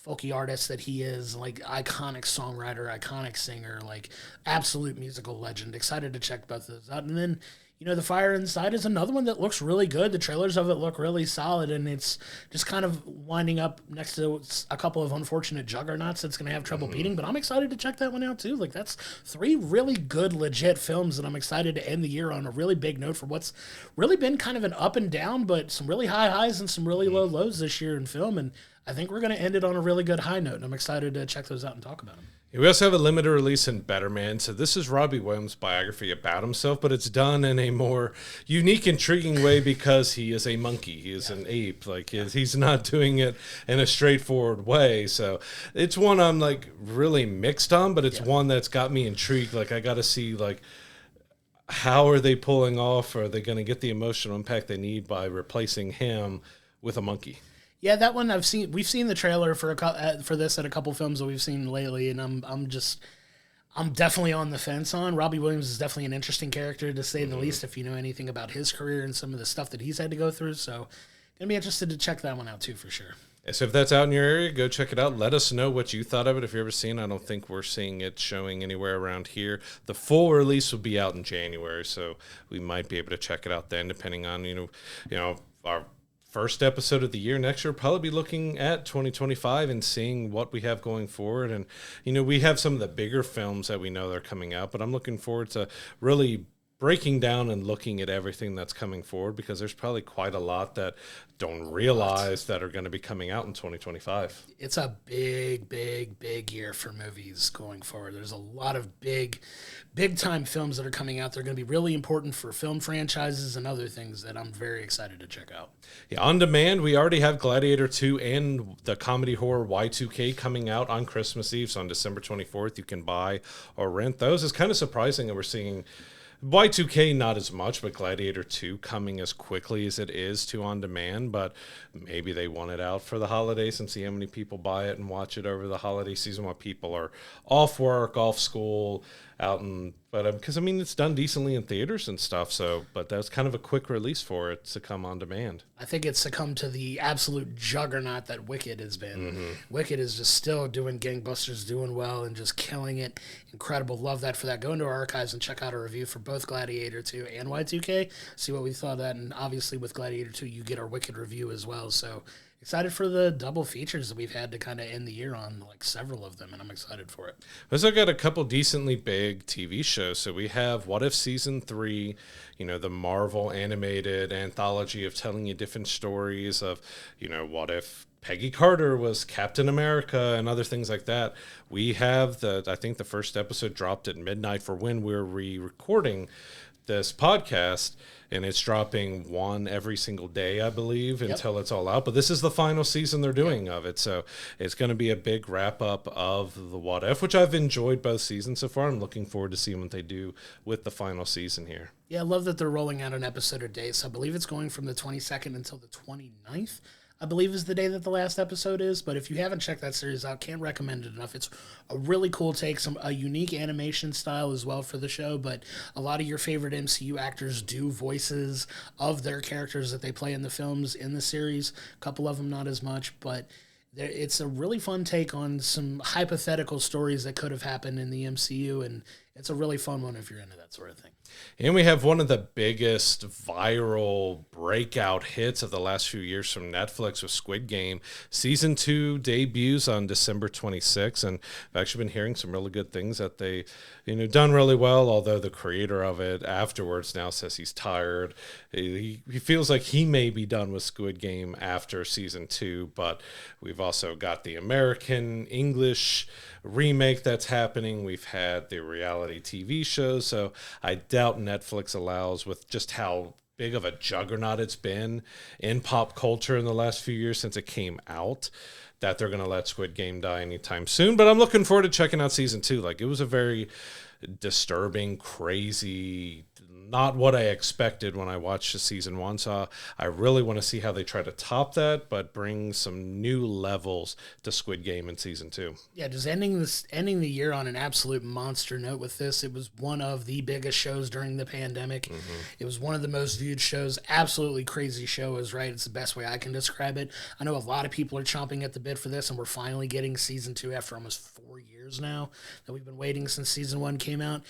folky artist that he is, like iconic songwriter, iconic singer, like absolute musical legend. Excited to check both of those out. And then, The Fire Inside is another one that looks really good. The trailers of it look really solid, and it's just kind of winding up next to a couple of unfortunate juggernauts that's going to have trouble beating, but I'm excited to check that one out too. Like, that's 3 really good, legit films that I'm excited to end the year on a really big note for what's really been kind of an up and down, but some really high highs and some really low lows this year in film, and I think we're going to end it on a really good high note, and I'm excited to check those out and talk about them. We also have a limited release in Better Man. So this is Robbie Williams' biography about himself, but it's done in a more unique, intriguing way because he is a monkey. He is an ape. Like, he's not doing it in a straightforward way. So it's one I'm like really mixed on, but it's one that's got me intrigued. Like, I got to see like, how are they pulling off? Are they going to get the emotional impact they need by replacing him with a monkey? Yeah, that one I've seen. We've seen the trailer for this at a couple films that we've seen lately, and I'm definitely on the fence on. Robbie Williams is definitely an interesting character to say the least. If you know anything about his career and some of the stuff that he's had to go through, so gonna be interested to check that one out too for sure. So if that's out in your area, go check it out. Let us know what you thought of it if you've ever seen it. I don't think we're seeing it showing anywhere around here. The full release will be out in January, so we might be able to check it out then, depending on our first episode of the year. Next year, we'll probably be looking at 2025 and seeing what we have going forward. And, we have some of the bigger films that we know that are coming out, but I'm looking forward to really breaking down and looking at everything that's coming forward, because there's probably quite a lot that don't realize that are going to be coming out in 2025. It's a big year for movies going forward. There's a lot of big time films that are coming out. They're going to be really important for film franchises and other things that I'm very excited to check out. Yeah, on demand, we already have Gladiator 2 and the comedy horror Y2K coming out on Christmas Eve. So on December 24th, you can buy or rent those. It's kind of surprising that we're seeing Y2K not as much, but Gladiator 2 coming as quickly as it is to on demand. But maybe they want it out for the holidays and see how many people buy it and watch it over the holiday season while people are off work, off school, out and because it's done decently in theaters and stuff. So, but that's kind of a quick release for it to come on demand. I think it's succumbed to the absolute juggernaut that Wicked has been. Wicked is just still doing gangbusters, doing well, and just killing it. Incredible. Love that for that. Go into our archives and check out a review for both Gladiator 2 and Y2K. See what we thought of that. And obviously with Gladiator 2, you get our Wicked review as well. So excited for the double features that we've had to kind of end the year on, like several of them, and I'm excited for it. We also got a couple decently big TV shows. So we have What If Season 3, the Marvel animated anthology of telling you different stories of, what if Peggy Carter was Captain America and other things like that. We have I think the first episode dropped at midnight for when we're re-recording this podcast, and it's dropping one every single day, I believe, until it's all out. But this is the final season they're doing of it, so it's going to be a big wrap-up of the What If, which I've enjoyed both seasons so far. I'm looking forward to seeing what they do with the final season here. Yeah, I love that they're rolling out an episode a day, so I believe it's going from the 22nd until the 29th. I believe is the day that the last episode is, but if you haven't checked that series out, can't recommend it enough. It's a really cool take, a unique animation style as well for the show, but a lot of your favorite MCU actors do voices of their characters that they play in the films in the series. A couple of them not as much, but it's a really fun take on some hypothetical stories that could have happened in the MCU, and it's a really fun one if you're into that sort of thing. And we have one of the biggest viral breakout hits of the last few years from Netflix with Squid Game. Season 2 debuts on December 26th, and I've actually been hearing some really good things that they, done really well, although the creator of it afterwards now says he's tired. He feels like he may be done with Squid Game after Season 2, but we've also got the American English remake that's happening. We've had the reality TV shows, so I doubt Netflix allows, with just how big of a juggernaut it's been in pop culture in the last few years since it came out, that they're going to let Squid Game die anytime soon. But I'm looking forward to checking out Season 2. Like, it was a very disturbing, crazy, not what I expected when I watched the Season 1. So I really want to see how they try to top that, but bring some new levels to Squid Game in Season 2. Yeah, just ending the year on an absolute monster note with this. It was one of the biggest shows during the pandemic. Mm-hmm. It was one of the most viewed shows. Absolutely crazy show is right. It's the best way I can describe it. I know a lot of people are chomping at the bit for this, and we're finally getting Season 2 after almost 4 years now that we've been waiting since Season 1 came out.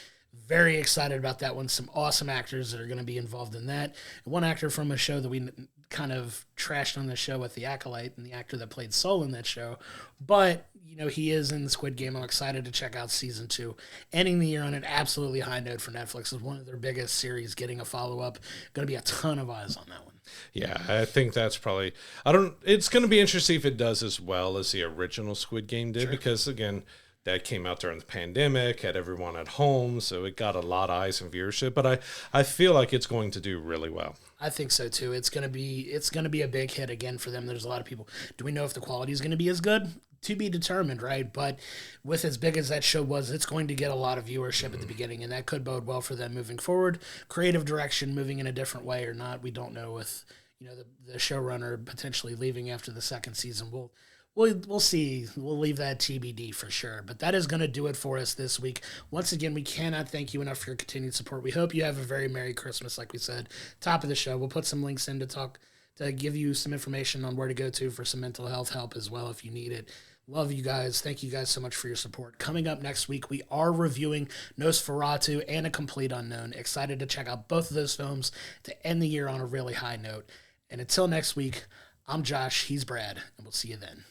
Very excited about that one. Some awesome actors that are going to be involved in that. One actor from a show that we kind of trashed on the show with The Acolyte, and the actor that played Soul in that show. But, he is in the Squid Game. I'm excited to check out Season 2. Ending the year on an absolutely high note for Netflix. Is one of their biggest series, getting a follow-up. Going to be a ton of eyes on that one. Yeah, I think that's probably... It's going to be interesting if it does as well as the original Squid Game did, because, again... that came out during the pandemic, had everyone at home, so it got a lot of eyes and viewership. But I feel like it's going to do really well. I think so too. It's gonna be a big hit again for them. There's a lot of people. Do we know if the quality is going to be as good? To be determined, right? But with as big as that show was, it's going to get a lot of viewership at the beginning, and that could bode well for them moving forward. Creative direction, moving in a different way or not, we don't know. With the showrunner potentially leaving after the second season, We'll see. We'll leave that TBD for sure. But that is going to do it for us this week. Once again, we cannot thank you enough for your continued support. We hope you have a very Merry Christmas, like we said. Top of the show. We'll put some links in to give you some information on where to go to for some mental health help as well if you need it. Love you guys. Thank you guys so much for your support. Coming up next week, we are reviewing Nosferatu and A Complete Unknown. Excited to check out both of those films to end the year on a really high note. And until next week, I'm Josh. He's Brad, and we'll see you then.